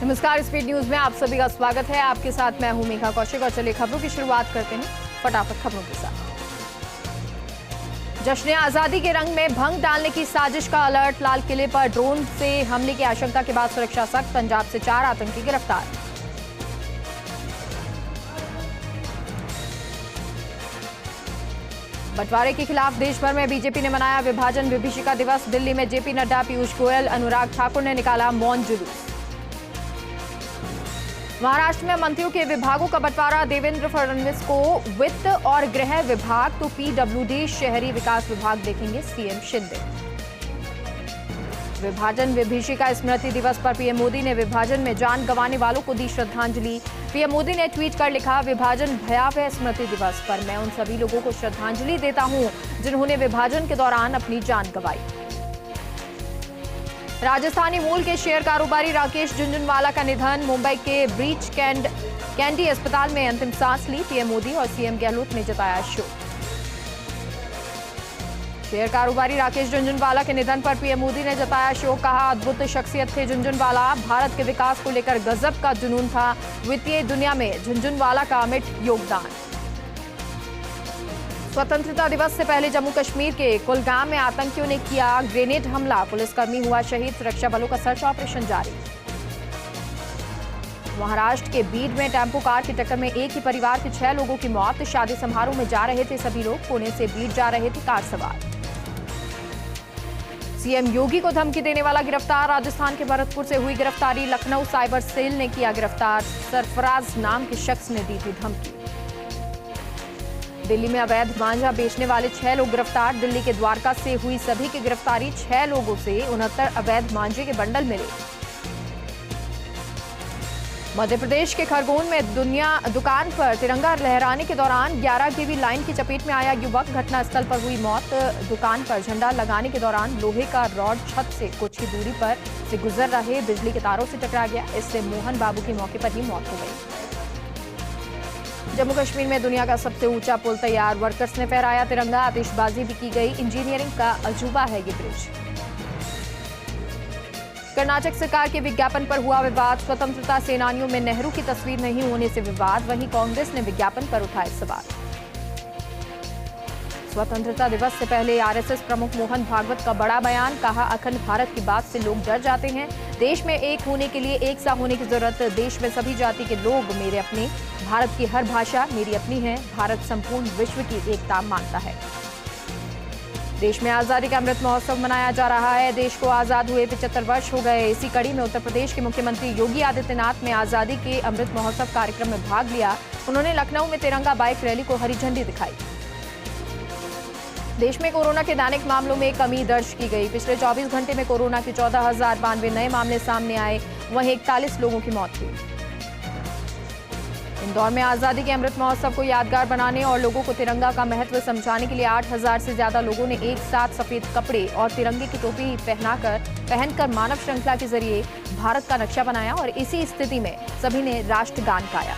नमस्कार, speed news में आप सभी का स्वागत है। आपके साथ मैं हूं मेघा कौशिक और चलिए खबरों की शुरुआत करते हैं फटाफट खबरों के साथ। जश्न आजादी के रंग में भंग डालने की साजिश का अलर्ट। लाल किले पर ड्रोन से हमले की आशंका के बाद सुरक्षा सख्त। पंजाब से 4 आतंकी गिरफ्तार। बंटवारे के खिलाफ देश भर में बीजेपी ने मनाया विभाजन विभीषिका दिवस। दिल्ली में जेपी नड्डा, पीयूष गोयल, अनुराग ठाकुर ने निकाला मौन जुलूस। महाराष्ट्र में मंत्रियों के विभागों का बंटवारा। देवेंद्र फडणवीस को वित्त और गृह विभाग तो पीडब्ल्यूडी शहरी विकास विभाग देखेंगे सीएम शिंदे। विभाजन विभीषिका स्मृति दिवस पर पीएम मोदी ने विभाजन में जान गंवाने वालों को दी श्रद्धांजलि। पीएम मोदी ने ट्वीट कर लिखा, विभाजन भयावह स्मृति दिवस पर मैं उन सभी लोगों को श्रद्धांजलि देता हूं जिन्होंने विभाजन के दौरान अपनी जान गंवाई। राजस्थानी मूल के शेयर कारोबारी राकेश झुनझुनवाला का निधन। मुंबई के ब्रीच कैंडी अस्पताल में अंतिम सांस ली। पीएम मोदी और सीएम गहलोत ने जताया शोक। शेयर कारोबारी राकेश झुनझुनवाला के निधन पर पीएम मोदी ने जताया शोक। कहा, अद्भुत शख्सियत थे झुनझुनवाला। भारत के विकास को लेकर गजब का जुनून था। वित्तीय दुनिया में झुनझुनवाला का अमिट योगदान। स्वतंत्रता दिवस से पहले जम्मू कश्मीर के कुलगाम में आतंकियों ने किया ग्रेनेड हमला। पुलिसकर्मी हुआ शहीद। सुरक्षा बलों का सर्च ऑपरेशन जारी। महाराष्ट्र के बीड में टेम्पो कार की टक्कर में एक ही परिवार के 6 लोगों की मौत। शादी समारोह में जा रहे थे सभी लोग। पुणे से बीड जा रहे थे कार सवार। सीएम योगी को धमकी देने वाला गिरफ्तार। राजस्थान के भरतपुर से हुई गिरफ्तारी। लखनऊ साइबर सेल ने किया गिरफ्तार। सरफराज नाम के शख्स ने दी थी धमकी। दिल्ली में अवैध गांजा बेचने वाले 6 लोग गिरफ्तार। दिल्ली के द्वारका से हुई सभी की गिरफ्तारी। 6 लोगों से 69 अवैध गांजे के बंडल मिले। मध्य प्रदेश के खरगोन में दुकान पर तिरंगा लहराने के दौरान 11 केवी लाइन की चपेट में आया युवक। घटनास्थल पर हुई मौत। दुकान पर झंडा लगाने के दौरान लोहे का रॉड छत से कुछ ही दूरी पर से गुजर रहे बिजली के तारों से टकरा गया। इससे मोहन बाबू की मौके पर ही मौत हो गई। जम्मू कश्मीर में दुनिया का सबसे ऊंचा पुल तैयार। वर्कर्स ने फहराया तिरंगा। आतिशबाजी भी की गई। इंजीनियरिंग का अजूबा है ये ब्रिज। कर्नाटक सरकार के विज्ञापन पर हुआ विवाद। स्वतंत्रता सेनानियों में नेहरू की तस्वीर नहीं होने से विवाद। वहीं कांग्रेस ने विज्ञापन पर उठाए सवाल। स्वतंत्रता दिवस से पहले आरएसएस प्रमुख मोहन भागवत का बड़ा बयान। कहा, अखंड भारत की बात से लोग डर जाते हैं। देश में एक होने के लिए एक सा होने की जरूरत। देश में सभी जाति के लोग मेरे अपने। भारत की हर भाषा मेरी अपनी है। भारत संपूर्ण विश्व की एकता मानता है। देश में आजादी का अमृत महोत्सव मनाया जा रहा है। देश को आजाद हुए 75 वर्ष हो गए। इसी कड़ी में उत्तर प्रदेश के मुख्यमंत्री योगी आदित्यनाथ ने आजादी के अमृत महोत्सव कार्यक्रम में भाग लिया। उन्होंने लखनऊ में तिरंगा बाइक रैली को हरी झंडी दिखाई। देश में कोरोना के दैनिक मामलों में कमी दर्ज की गई। पिछले 24 घंटे में कोरोना के 14,092 नए मामले सामने आए। वहीं 41 लोगों की मौत हुई। इंदौर में आजादी के अमृत महोत्सव को यादगार बनाने और लोगों को तिरंगा का महत्व समझाने के लिए 8,000 से ज्यादा लोगों ने एक साथ सफेद कपड़े और तिरंगे की टोपी पहनकर मानव श्रृंखला के जरिए भारत का नक्शा बनाया और इसी स्थिति में सभी ने राष्ट्रगान गाया।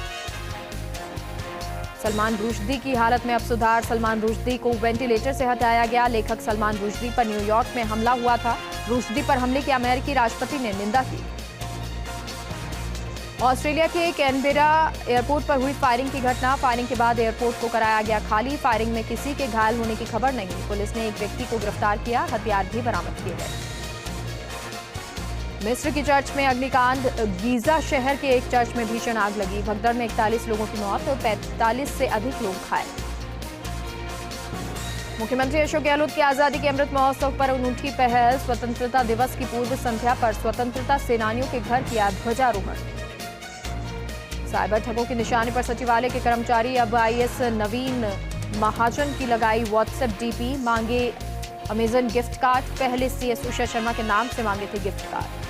सलमान रुश्दी की हालत में अब सुधार। सलमान रुश्दी को वेंटिलेटर से हटाया गया। लेखक सलमान रुश्दी पर न्यूयॉर्क में हमला हुआ था। रुश्दी पर हमले की अमेरिकी राष्ट्रपति ने निंदा की। ऑस्ट्रेलिया के कैनबेरा एयरपोर्ट पर हुई फायरिंग की घटना। फायरिंग के बाद एयरपोर्ट को कराया गया खाली। फायरिंग में किसी के घायल होने की खबर नहीं। पुलिस ने एक व्यक्ति को गिरफ्तार किया। हथियार भी बरामद किए गए। मिस्र की चर्च में अग्निकांड। गीजा शहर के एक चर्च में भीषण आग लगी। भगदड़ में 41 लोगों की मौत और 45 से अधिक लोग घायल। मुख्यमंत्री अशोक गहलोत की आजादी के अमृत महोत्सव पर अनूठी पहल। स्वतंत्रता दिवस की पूर्व संध्या पर स्वतंत्रता सेनानियों के घर किया ध्वजारोहण। साइबर ठगों की निशाने पर सचिवालय के कर्मचारी। अब आईएएस नवीन महाजन की लगाई व्हाट्सएप डीपी। मांगे अमेजन गिफ्ट कार्ड। पहले सीएस उषा शर्मा के नाम से मांगे थे गिफ्ट कार्ड।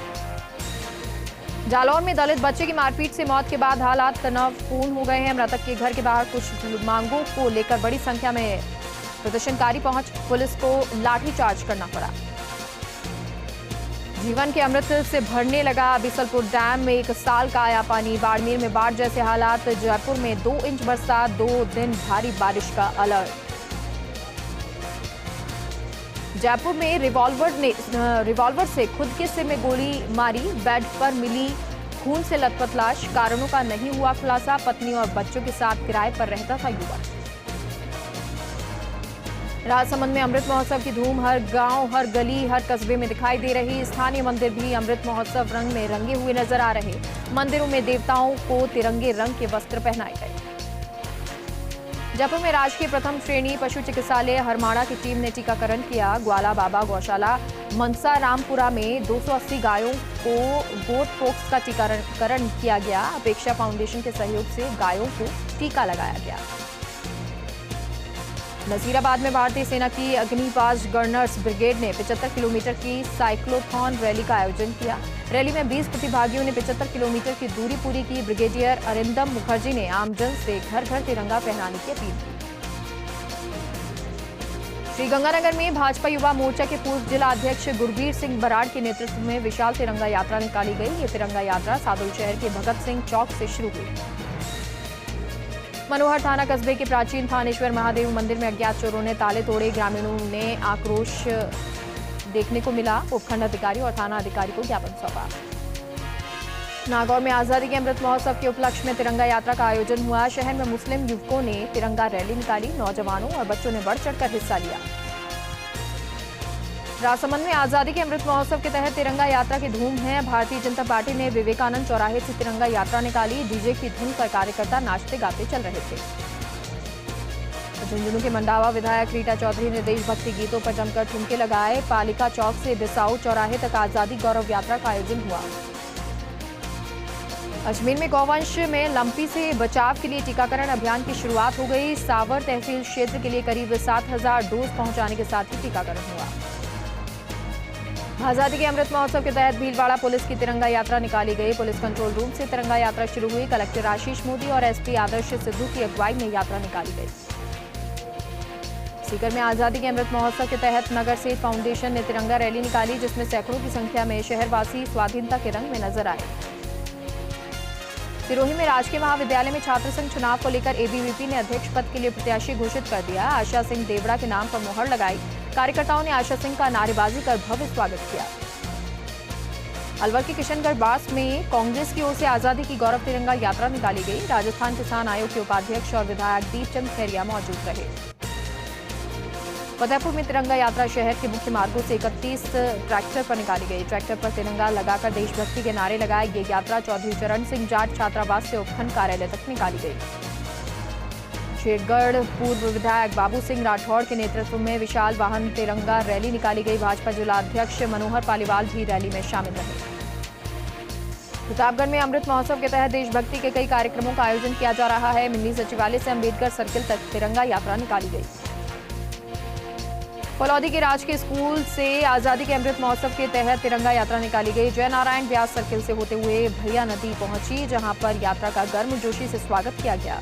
जालौर में दलित बच्चे की मारपीट से मौत के बाद हालात तनावपूर्ण हो गए हैं। मृतक के घर के बाहर कुछ मांगों को लेकर बड़ी संख्या में प्रदर्शनकारी पहुंच। पुलिस को लाठीचार्ज करना पड़ा। जीवन के अमृत से भरने लगा बीसलपुर डैम में 1 साल का आया पानी। बाड़मेर में बाढ़ जैसे हालात। जयपुर में 2 इंच बरसात। 2 दिन भारी बारिश का अलर्ट। जयपुर में रिवॉल्वर से खुद के सिर में गोली मारी। बेड पर मिली खून से लथपथ लाश, कारणों का नहीं हुआ खुलासा। पत्नी और बच्चों के साथ किराए पर रहता था युवक। राजसमंद में अमृत महोत्सव की धूम, हर गांव, हर गली, हर कस्बे में दिखाई दे रही। स्थानीय मंदिर भी अमृत महोत्सव रंग में रंगे हुए नजर आ रहे। मंदिरों में देवताओं को तिरंगे रंग के वस्त्र पहनाए गए। जयपुर में राजकीय प्रथम श्रेणी पशु चिकित्सालय हरमाड़ा की टीम ने टीकाकरण किया। ग्वाला बाबा गौशाला मनसा रामपुरा में 280 गायों को गोट पोक्स का टीकाकरण किया गया। अपेक्षा फाउंडेशन के सहयोग से गायों को टीका लगाया गया। नजीराबाद में भारतीय सेना की अग्निपाश गवर्नर्स ब्रिगेड ने 75 किलोमीटर की साइक्लोथॉन रैली का आयोजन किया। रैली में 20 प्रतिभागियों ने 75 किलोमीटर की दूरी पूरी की। ब्रिगेडियर अरिंदम मुखर्जी ने आमजन से घर घर तिरंगा फहराने की अपील की। श्रीगंगानगर में भाजपा युवा मोर्चा के पूर्व जिला अध्यक्ष गुरबीर सिंह बराड़ के नेतृत्व में विशाल तिरंगा यात्रा निकाली गई। ये तिरंगा यात्रा सादुल शहर के भगत सिंह चौक से शुरू हुई। मनोहर थाना कस्बे के प्राचीन थानेश्वर महादेव मंदिर में अज्ञात चोरों ने ताले तोड़े। ग्रामीणों ने आक्रोश देखने को मिला। उपखंड अधिकारी और थाना अधिकारी को ज्ञापन सौंपा। नागौर में आजादी के अमृत महोत्सव के उपलक्ष्य में तिरंगा यात्रा का आयोजन हुआ। शहर में मुस्लिम युवकों ने तिरंगा रैली निकाली। नौजवानों और बच्चों ने बढ़ चढ़कर हिस्सा लिया। राजसमंद में आजादी के अमृत महोत्सव के तहत तिरंगा यात्रा की धूम है। भारतीय जनता पार्टी ने विवेकानंद चौराहे से तिरंगा यात्रा निकाली। डीजे की धुन पर कार्यकर्ता नाचते गाते चल रहे थे। झुंझुनू के मंडावा विधायक रीटा चौधरी ने देशभक्ति गीतों पर जमकर ठुमके लगाए। पालिका चौक से बिसाऊ चौराहे तक आजादी गौरव यात्रा का आयोजन हुआ। अजमेर में गौवंश में लंपी से बचाव के लिए टीकाकरण अभियान की शुरुआत हो गई। सावर तहसील क्षेत्र के लिए करीब 7,000 डोज पहुंचाने के साथ ही टीकाकरण हुआ। आजादी के अमृत महोत्सव के तहत भीलवाड़ा पुलिस की तिरंगा यात्रा निकाली गई। पुलिस कंट्रोल रूम से तिरंगा यात्रा शुरू हुई। कलेक्टर आशीष मोदी और एसपी आदर्श सिद्धू की अगुवाई में यात्रा निकाली गई। सीकर में आजादी के अमृत महोत्सव के तहत नगर सेठ फाउंडेशन ने तिरंगा रैली निकाली, जिसमें सैकड़ों की संख्या में शहरवासी स्वाधीनता के रंग में नजर आए। सिरोही में राजकीय महाविद्यालय में छात्र संघ चुनाव को लेकर एबीवीपी ने अध्यक्ष पद के लिए प्रत्याशी घोषित कर दिया। आशा सिंह देवड़ा के नाम पर मुहर लगाई। कार्यकर्ताओं ने आशा सिंह का नारेबाजी कर भव्य स्वागत किया। अलवर के किशनगढ़ बास में कांग्रेस की ओर से आजादी की गौरव तिरंगा यात्रा निकाली गई। राजस्थान किसान आयोग के उपाध्यक्ष और विधायक दीपचंद खैरिया मौजूद रहे। फतेहपुर में तिरंगा यात्रा शहर के मुख्य मार्गों से 31 ट्रैक्टर पर निकाली गई। ट्रैक्टर पर तिरंगा लगाकर देशभक्ति के नारे लगाए। ये यात्रा चौधरी चरण सिंह जाट छात्रावास से उपखंड कार्यालय तक निकाली गई। शेरगढ़ पूर्व विधायक बाबू सिंह राठौड़ के नेतृत्व में विशाल वाहन तिरंगा रैली निकाली गई। भाजपा जिला अध्यक्ष मनोहर पालीवाल भी रैली में शामिल रहे। प्रतापगढ़ में अमृत महोत्सव के तहत देशभक्ति के कई कार्यक्रमों का आयोजन किया जा रहा है। मिनी सचिवालय से अंबेडकर सर्किल तक तिरंगा यात्रा निकाली गई। फलौदी के राजकीय स्कूल से आजादी के अमृत महोत्सव के तहत तिरंगा यात्रा निकाली गई। जयनारायण व्यास सर्किल से होते हुए भैया नदी पहुंची, जहां पर यात्रा का गर्मजोशी से स्वागत किया गया।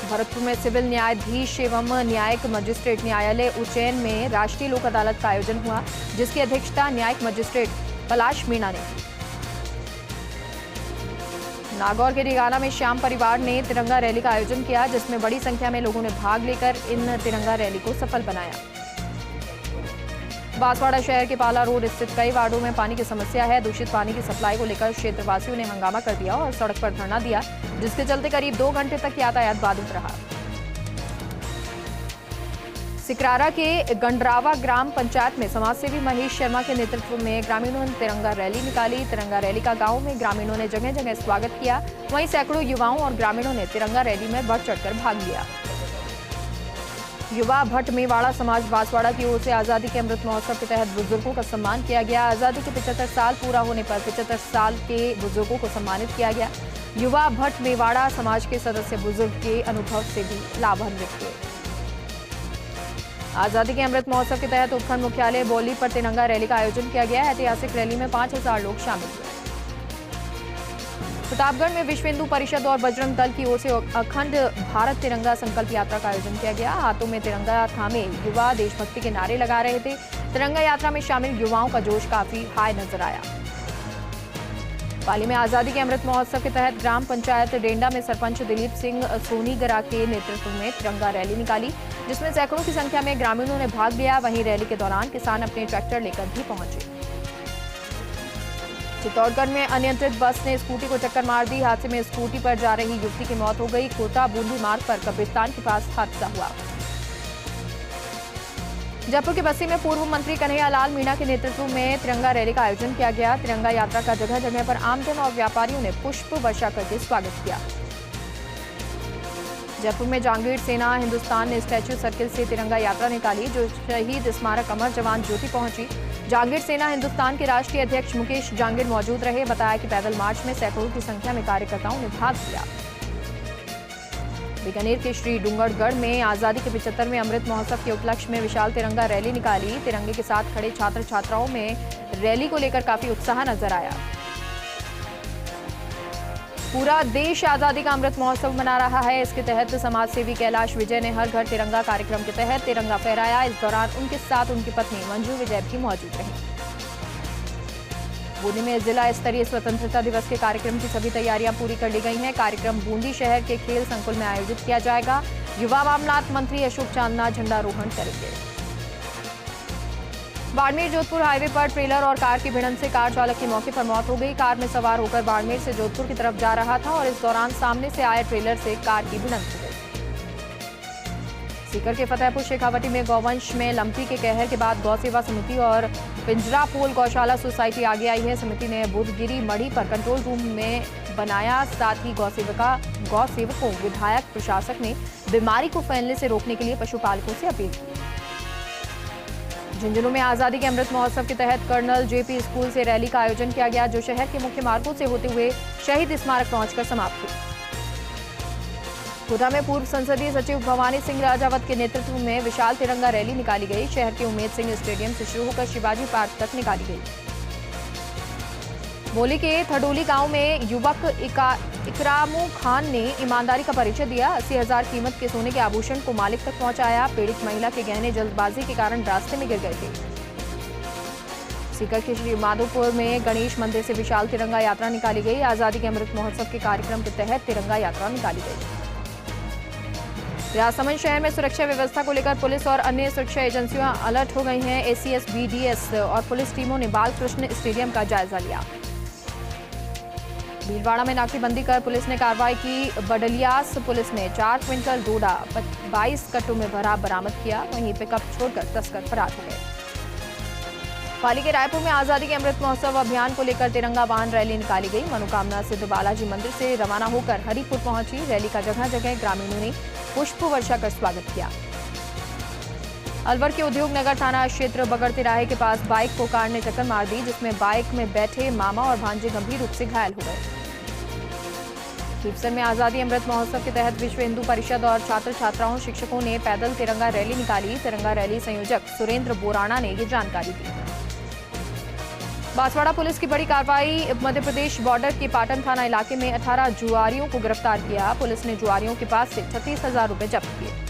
भरतपुर में सिविल न्यायाधीश एवं न्यायिक मजिस्ट्रेट न्यायालय उज्जैन में राष्ट्रीय लोक अदालत का आयोजन हुआ, जिसकी अध्यक्षता न्यायिक मजिस्ट्रेट पलाश मीणा ने की। नागौर के रिगाना में श्याम परिवार ने तिरंगा रैली का आयोजन किया, जिसमें बड़ी संख्या में लोगों ने भाग लेकर इन तिरंगा रैली को सफल बनाया। बांसवाड़ा शहर के पाला रोड स्थित कई वार्डों में पानी की समस्या है। दूषित पानी की सप्लाई को लेकर क्षेत्रवासियों ने हंगामा कर दिया और सड़क पर धरना दिया, जिसके चलते करीब 2 घंटे तक यातायात बाधित रहा। सिकरारा के गंडरावा ग्राम पंचायत में समाजसेवी महेश शर्मा के नेतृत्व में ग्रामीणों ने तिरंगा रैली निकाली। तिरंगा रैली का गांव में ग्रामीणों ने जगह जगह स्वागत किया। वहीं सैकड़ों युवाओं और ग्रामीणों ने तिरंगा रैली में बढ़ चढ़कर भाग लिया। युवा भट्ट मेवाड़ा समाज बांसवाड़ा की ओर से आजादी के अमृत महोत्सव के तहत बुजुर्गों का सम्मान किया गया। आजादी के 75 साल पूरा होने पर 75 साल के बुजुर्गों को सम्मानित किया गया। युवा भट्ट मेवाड़ा समाज के सदस्य बुजुर्ग के अनुभव से भी लाभान्वित हुए। आजादी के अमृत महोत्सव के तहत उपखंड मुख्यालय बौली पर तिरंगा रैली का आयोजन किया गया। ऐतिहासिक रैली में 5,000 लोग शामिल हुए। प्रतापगढ़ में विश्व हिंदू परिषद और बजरंग दल की ओर से अखंड भारत तिरंगा संकल्प यात्रा का आयोजन किया गया। हाथों में तिरंगा थामे युवा देशभक्ति के नारे लगा रहे थे। तिरंगा यात्रा में शामिल युवाओं का जोश काफी हाई नजर आया। पाली में आजादी के अमृत महोत्सव के तहत ग्राम पंचायत डेंडा में सरपंच दिलीप सिंह सोनीगरा के नेतृत्व में तिरंगा रैली निकाली, जिसमें सैकड़ों की संख्या में ग्रामीणों ने भाग लिया। वहीं रैली के दौरान किसान अपने ट्रैक्टर लेकर भी पहुंचे। चित्तौड़गढ़ में अनियंत्रित बस ने स्कूटी को टक्कर मार दी। हादसे में स्कूटी पर जा रही युवती की मौत हो गई। कोटा बूंदी मार्ग पर कब्रिस्तान के पास हादसा हुआ। जयपुर के बस्सी में पूर्व मंत्री कन्हैया लाल मीणा के नेतृत्व में तिरंगा रैली का आयोजन किया गया। तिरंगा यात्रा का जगह जगह पर आमजन और व्यापारियों ने पुष्प वर्षा करके स्वागत किया। जयपुर में जहांगीर सेना हिंदुस्तान ने स्टैच्यू सर्किल से तिरंगा यात्रा निकाली, जो शहीद स्मारक अमर जवान ज्योति पहुंची। जहांगीर सेना हिंदुस्तान के राष्ट्रीय अध्यक्ष मुकेश जहांगीर मौजूद रहे। बताया कि पैदल मार्च में सैकड़ों की संख्या में कार्यकर्ताओं ने भाग लिया। बीकानेर के श्री डूंगरगढ़ में आजादी के 75वें अमृत महोत्सव के उपलक्ष्य में विशाल तिरंगा रैली निकाली। तिरंगे के साथ खड़े छात्र छात्राओं में रैली को लेकर काफी उत्साह नजर आया। पूरा देश आजादी का अमृत महोत्सव मना रहा है। इसके तहत समाजसेवी कैलाश विजय ने हर घर तिरंगा कार्यक्रम के तहत तिरंगा फहराया। इस दौरान उनके साथ उनकी पत्नी मंजू विजय भी मौजूद रही। बूंदी में जिला स्तरीय स्वतंत्रता दिवस के कार्यक्रम की सभी तैयारियां पूरी कर ली गई हैं। कार्यक्रम बूंदी शहर के खेल संकुल में आयोजित किया जाएगा। युवा मामलात मंत्री अशोक चांदना झंडारोहण करेंगे। बाड़मेर जोधपुर हाईवे पर ट्रेलर और कार की भिड़ंत से कार चालक की मौके पर मौत हो गई। कार में सवार होकर बाड़मेर से जोधपुर की तरफ जा रहा था और इस दौरान सामने से आए ट्रेलर से कार की भिड़ंत हो गई। सीकर के फतेहपुर शेखावटी में गौवंश में लंपी के कहर के बाद गौ सेवा समिति और पिंजरापोल गौशाला सोसाइटी आगे आई है। समिति ने बुधगिरी मढ़ी पर कंट्रोल रूम में बनाया। साथ ही गौ सेवकों विधायक प्रशासक ने बीमारी को फैलने से रोकने के लिए पशुपालकों से अपील की। झुंझुनू में आजादी के अमृत महोत्सव के तहत कर्नल जेपी स्कूल से रैली का आयोजन किया गया, जो शहर के मुख्य मार्गों से होते हुए शहीद स्मारक पहुंचकर समाप्त हुई। कोटा में पूर्व संसदीय सचिव भवानी सिंह राजावत के नेतृत्व में विशाल तिरंगा रैली निकाली गई। शहर के उम्मेद सिंह स्टेडियम से शुरू होकर शिवाजी पार्क तक निकाली गई। मोली के थडोली गांव में युवक इकरामू खान ने ईमानदारी का परिचय दिया। 80,000 कीमत के सोने के आभूषण को मालिक तक पहुंचाया। पीड़ित महिला के गहने जल्दबाजी के कारण रास्ते में गिर गए थे। सीकर के श्री माधोपुर में गणेश मंदिर से विशाल तिरंगा यात्रा निकाली गई। आजादी के अमृत महोत्सव के कार्यक्रम के तहत तिरंगा यात्रा निकाली गई। राजसमंद शहर में सुरक्षा व्यवस्था को लेकर पुलिस और अन्य सुरक्षा एजेंसियां अलर्ट हो गई हैं। एसीएस, बीडीएस और पुलिस टीमों ने बालकृष्ण स्टेडियम का जायजा लिया। भीलवाड़ा में नाकेबंदी कर पुलिस ने कार्रवाई की। बडलियास पुलिस ने 4 क्विंटल डोडा 22 कट्टों में भरा बरामद किया। वहीं पिकअप छोड़कर तस्कर फरार हो गए। पाली के रायपुर में आजादी के अमृत महोत्सव अभियान को लेकर तिरंगा वाहन रैली निकाली गई। मनोकामना सिद्ध बालाजी मंदिर से रवाना होकर हरिपुर पहुंची। रैली का जगह जगह ग्रामीणों ने पुष्प वर्षा कर स्वागत किया। अलवर के उद्योग नगर थाना क्षेत्र बगड़ तिराहे के पास बाइक को कार ने टक्कर मार दी, जिसमें बाइक में बैठे मामा और भांजे गंभीर रूप से घायल हो गए। खीवसर में आजादी अमृत महोत्सव के तहत विश्व हिंदू परिषद और छात्र छात्राओं शिक्षकों ने पैदल तिरंगा रैली निकाली। तिरंगा रैली संयोजक सुरेंद्र बोराणा ने ये जानकारी दी। बांसवाड़ा पुलिस की बड़ी कार्रवाई। मध्य प्रदेश बॉर्डर के पाटन थाना इलाके में 18 जुआरियों को गिरफ्तार किया। पुलिस ने जुआरियों के पास से 36,000 रुपए जब्त किए।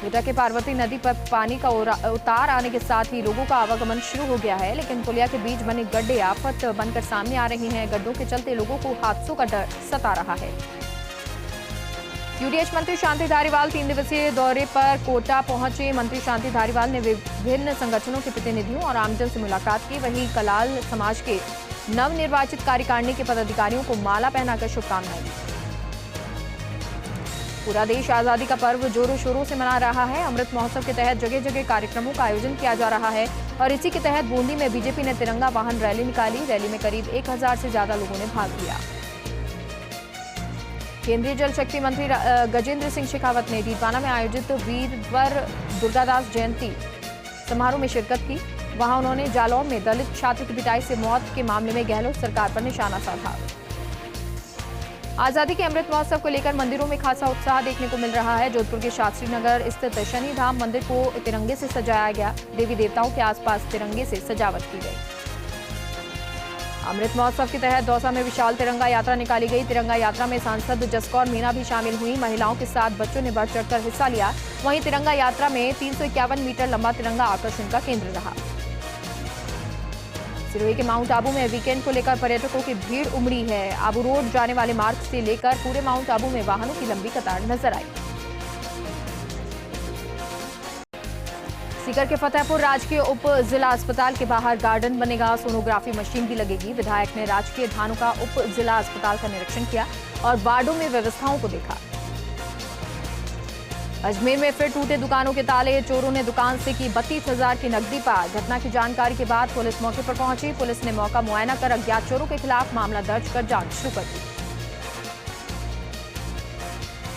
कोटा के पार्वती नदी पर पानी का उतार आने के साथ ही लोगों का आवागमन शुरू हो गया है, लेकिन पुलिया के बीच बने गड्ढे आफत बनकर सामने आ रहे हैं। गड्ढों के चलते लोगों को हादसों का डर सता रहा है। यूडीएच मंत्री शांति धारीवाल 3 दिवसीय दौरे पर कोटा पहुंचे। मंत्री शांति धारीवाल ने विभिन्न संगठनों के प्रतिनिधियों और आमजन से मुलाकात की। वहीं कलाल समाज के नवनिर्वाचित कार्यकारिणी के पदाधिकारियों को माला पहनाकर शुभकामनाएं दी। पूरा देश आजादी का पर्व जोरों शोरों से मना रहा है। अमृत महोत्सव के तहत जगह जगह कार्यक्रमों का आयोजन किया जा रहा है और इसी के तहत बूंदी में बीजेपी ने तिरंगा वाहन रैली निकाली। रैली में करीब 1000 से ज्यादा लोगों ने भाग लिया। केंद्रीय जल शक्ति मंत्री गजेंद्र सिंह शेखावत ने डीडवाना में आयोजित वीरवर दुर्गादास जयंती समारोह में शिरकत की। वहां उन्होंने जालौर में दलित छात्र की पिटाई से मौत के मामले में गहलोत सरकार पर निशाना साधा। आजादी के अमृत महोत्सव को लेकर मंदिरों में खासा उत्साह देखने को मिल रहा है। जोधपुर के शास्त्री नगर स्थित शनि धाम मंदिर को तिरंगे से सजाया गया। देवी देवताओं के आसपास तिरंगे से सजावट की गई। अमृत महोत्सव के तहत दौसा में विशाल तिरंगा यात्रा निकाली गई। तिरंगा यात्रा में सांसद जसकौर मीणा भी शामिल हुई। महिलाओं के साथ बच्चों ने बढ़ चढ़कर हिस्सा लिया। वहीं तिरंगा यात्रा में 351 मीटर लंबा तिरंगा आकर्षण का केंद्र रहा। सिरोही के माउंट आबू में वीकेंड को लेकर पर्यटकों की भीड़ उमड़ी है। आबू रोड जाने वाले मार्ग से लेकर पूरे माउंट आबू में वाहनों की लंबी कतार नजर आई। सीकर के फतेहपुर राजकीय उप जिला अस्पताल के बाहर गार्डन बनेगा, सोनोग्राफी मशीन भी लगेगी। विधायक ने राजकीय धानुका उप जिला अस्पताल का निरीक्षण किया और वार्डों में व्यवस्थाओं को देखा। अजमेर में फिर टूटे दुकानों के ताले, चोरों ने दुकान से की 32,000 की नकदी पार। घटना की जानकारी के बाद पुलिस मौके पर पहुंची। पुलिस ने मौका मुआयना कर अज्ञात चोरों के खिलाफ मामला दर्ज कर जांच शुरू कर दी।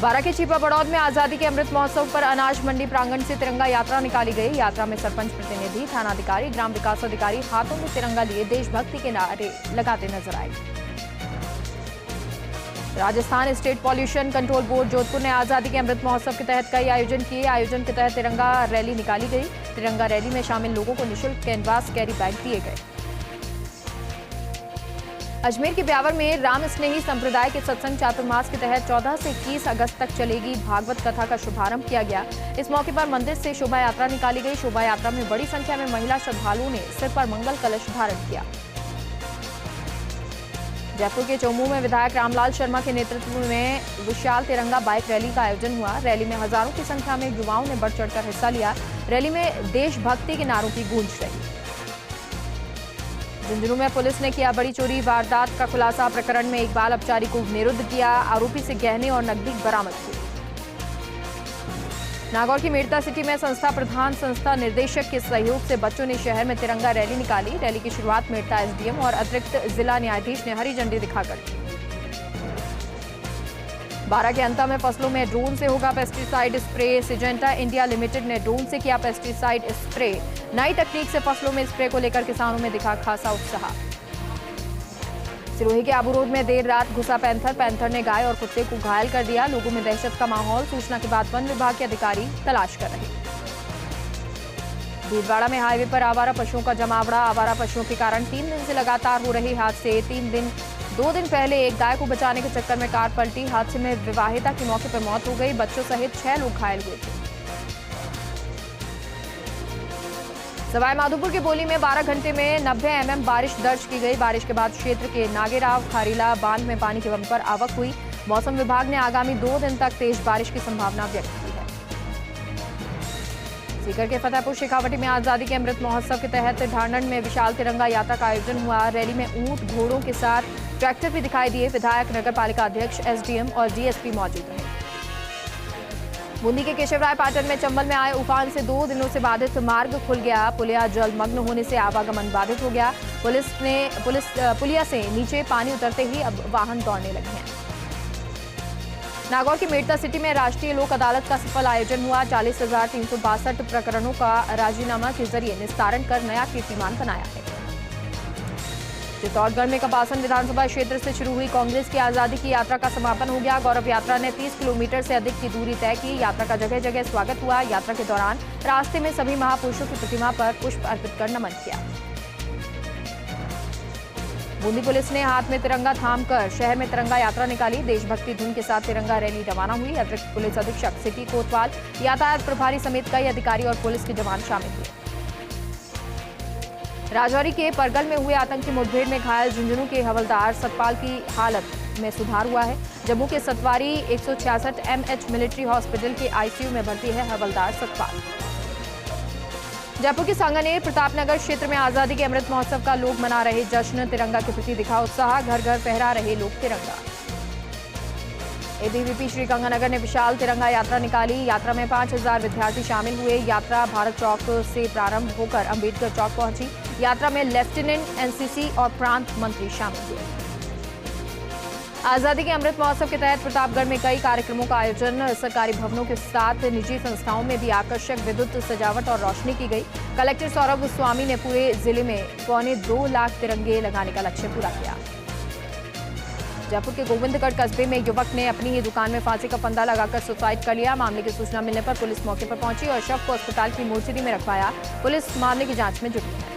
बारां के चीपा बड़ौद में आजादी के अमृत महोत्सव पर अनाज मंडी प्रांगण से तिरंगा यात्रा निकाली गई। यात्रा में सरपंच प्रतिनिधि, थानाधिकारी, ग्राम विकास अधिकारी हाथों में तिरंगा लिए देशभक्ति के नारे लगाते नजर आए। Rajasthan state pollution control board Jodhpur ने आजादी के अमृत महोत्सव के तहत कई आयोजन किए। आयोजन के तहत तिरंगा रैली निकाली गई। तिरंगा रैली में शामिल लोगों को निःशुल्क कैनवास कैरी बैग दिए गए। अजमेर के ब्यावर में राम स्नेही संप्रदाय के सत्संग चातुर्मास के तहत 14 से 21 अगस्त तक चलेगी भागवत कथा का शुभारंभ किया गया। इस मौके पर मंदिर से शोभा यात्रा निकाली गई। शोभा यात्रा में बड़ी संख्या में महिला श्रद्धालुओं ने सिर पर मंगल कलश धारण किया। जयपुर के चौमू में विधायक रामलाल शर्मा के नेतृत्व में विशाल तिरंगा बाइक रैली का आयोजन हुआ। रैली में हजारों की संख्या में युवाओं ने बढ़ चढ़कर हिस्सा लिया। रैली में देशभक्ति के नारों की गूंज रही। झुंझुनू में पुलिस ने किया बड़ी चोरी वारदात का खुलासा। प्रकरण में एक बाल अपचारी को निरुद्ध किया। आरोपी से गहने और नकदी बरामद हुई। नागौर की मेड़ता सिटी में संस्था प्रधान संस्था निर्देशक के सहयोग से बच्चों ने शहर में तिरंगा रैली निकाली। रैली की शुरुआत मेड़ता एसडीएम और अतिरिक्त जिला न्यायाधीश ने हरी झंडी दिखाकर की। बारां के अंता में फसलों में ड्रोन से होगा pesticide spray. Syngenta India limited ने ड्रोन से किया पेस्टिसाइड स्प्रे। नई तकनीक से फसलों में स्प्रे को लेकर किसानों में दिखा खासा उत्साह। सिरोही के आबू रोड में देर रात घुसा पैंथर। पैंथर ने गाय और कुत्ते को घायल कर दिया। लोगों में दहशत का माहौल। सूचना के बाद वन विभाग के अधिकारी तलाश कर रहे। भीलवाड़ा में हाईवे पर आवारा पशुओं का जमावड़ा। आवारा पशुओं के कारण 3 दिन से लगातार हो रहे हादसे। 2 दिन पहले एक गाय को बचाने के चक्कर में कार पलटी। हादसे में विवाहिता की मौके पर मौत हो गई। बच्चों सहित 6 लोग घायल हुए थे। सवाई माधोपुर के बोली में 12 घंटे में 90 mm बारिश दर्ज की गई। बारिश के बाद क्षेत्र के नागेराव खारीला बांध में पानी की बम्पर आवक हुई। मौसम विभाग ने आगामी 2 दिन तक तेज बारिश की संभावना व्यक्त की है। सीकर के फतेहपुर शेखावटी में आजादी के अमृत महोत्सव के तहत ढांढन में विशाल तिरंगा यात्रा का आयोजन हुआ। रैली में ऊंट घोड़ों के साथ ट्रैक्टर भी दिखाई दिए। विधायक, नगर पालिका अध्यक्ष, एसडीएम और डीएसपी मौजूद रहे। बूंदी के केशवराय पाटन में चंबल में आए उफान से 2 दिनों से बाधित मार्ग खुल गया। पुलिया जलमग्न होने से आवागमन बाधित हो गया। पुलिया से नीचे पानी उतरते ही अब वाहन दौड़ने लगे हैं। नागौर की मेड़ता सिटी में राष्ट्रीय लोक अदालत का सफल आयोजन हुआ। 40,362 प्रकरणों का राजीनामा के जरिए निस्तारण कर नया कीर्तिमान बनाया है। चित्तौड़गढ़ में कपासन विधानसभा क्षेत्र से शुरू हुई कांग्रेस की आजादी की यात्रा का समापन हो गया। गौरव यात्रा ने 30 किलोमीटर से अधिक की दूरी तय की। यात्रा का जगह जगह स्वागत हुआ। यात्रा के दौरान रास्ते में सभी महापुरुषों की प्रतिमा पर पुष्प अर्पित कर नमन किया। बूंदी पुलिस ने हाथ में तिरंगा थामकर शहर में तिरंगा यात्रा निकाली। देशभक्ति धुन के साथ तिरंगा रैली रवाना हुई। अतिरिक्त पुलिस अधीक्षक सिटी कोतवाल, यातायात प्रभारी समेत कई अधिकारी और पुलिस के जवान शामिल हुए। राजौरी के परगल में हुए आतंकी मुठभेड़ में घायल झुंझुनू के हवलदार सतपाल की हालत में सुधार हुआ है। जम्मू के सतवारी 166 MH मिलिट्री हॉस्पिटल के आईसीयू में भर्ती है हवलदार सतपाल। जयपुर के सांगानेर प्रतापनगर क्षेत्र में आजादी के अमृत महोत्सव का लोग मना रहे जश्न। तिरंगा के प्रति दिखा उत्साह। घर घर फहरा रहे लोग तिरंगा। एबीवीपी श्रीगंगानगर ने विशाल तिरंगा यात्रा निकाली। यात्रा में 5,000 विद्यार्थी शामिल हुए। यात्रा भारत चौक से प्रारंभ होकर अंबेडकर चौक पहुंची। यात्रा में लेफ्टिनेंट, एनसीसी और प्रांत मंत्री शामिल हुए। आजादी के अमृत महोत्सव के तहत प्रतापगढ़ में कई कार्यक्रमों का आयोजन। सरकारी भवनों के साथ निजी संस्थाओं में भी आकर्षक विद्युत सजावट और रोशनी की गई। कलेक्टर सौरभ स्वामी ने पूरे जिले में 2.25 लाख तिरंगे लगाने का लक्ष्य पूरा किया। जयपुर के गोविंदगढ़ कस्बे में युवक ने अपनी ही दुकान में फांसी का फंदा लगाकर सुसाइड कर लिया। मामले की सूचना मिलने पर पुलिस मौके पर पहुंची और शव को अस्पताल की मोर्चरी में रखवाया। पुलिस मामले की जांच में जुटी है।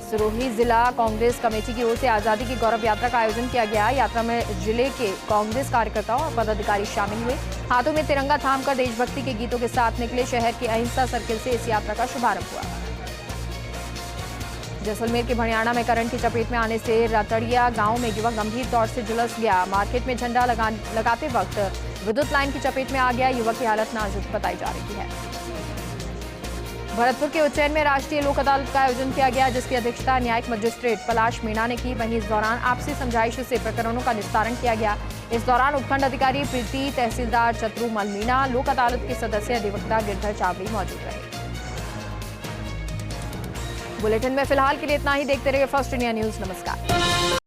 सिरोही जिला कांग्रेस कमेटी की ओर से आजादी की गौरव यात्रा का आयोजन किया गया। यात्रा में जिले के कांग्रेस कार्यकर्ताओं और पदाधिकारी शामिल हुए। हाथों में तिरंगा थामकर देशभक्ति के गीतों के साथ निकले। शहर के अहिंसा सर्किल से इस यात्रा का शुभारंभ हुआ। जैसलमेर के भणियाना में करंट की चपेट में आने से रतड़िया गांव में युवक गंभीर तौर से झुलस गया। मार्केट में झंडा लगाते वक्त विद्युत लाइन की चपेट में आ गया। युवक की हालत नाजुक बताई जा रही है। भरतपुर के उज्जैन में राष्ट्रीय लोक अदालत का आयोजन किया गया, जिसकी अध्यक्षता न्यायिक मजिस्ट्रेट पलाश मीणा ने की। वहीं इस दौरान आपसी समझाइश से प्रकरणों का निस्तारण किया गया। इस दौरान उपखंड अधिकारी प्रीति, तहसीलदार चतुरुमल मीणा, लोक अदालत के सदस्य अधिवक्ता गिरधर चावड़ी मौजूद रहे। बुलेटिन में फिलहाल के लिए इतना ही। देखते रहिए फर्स्ट इंडिया न्यूज। नमस्कार।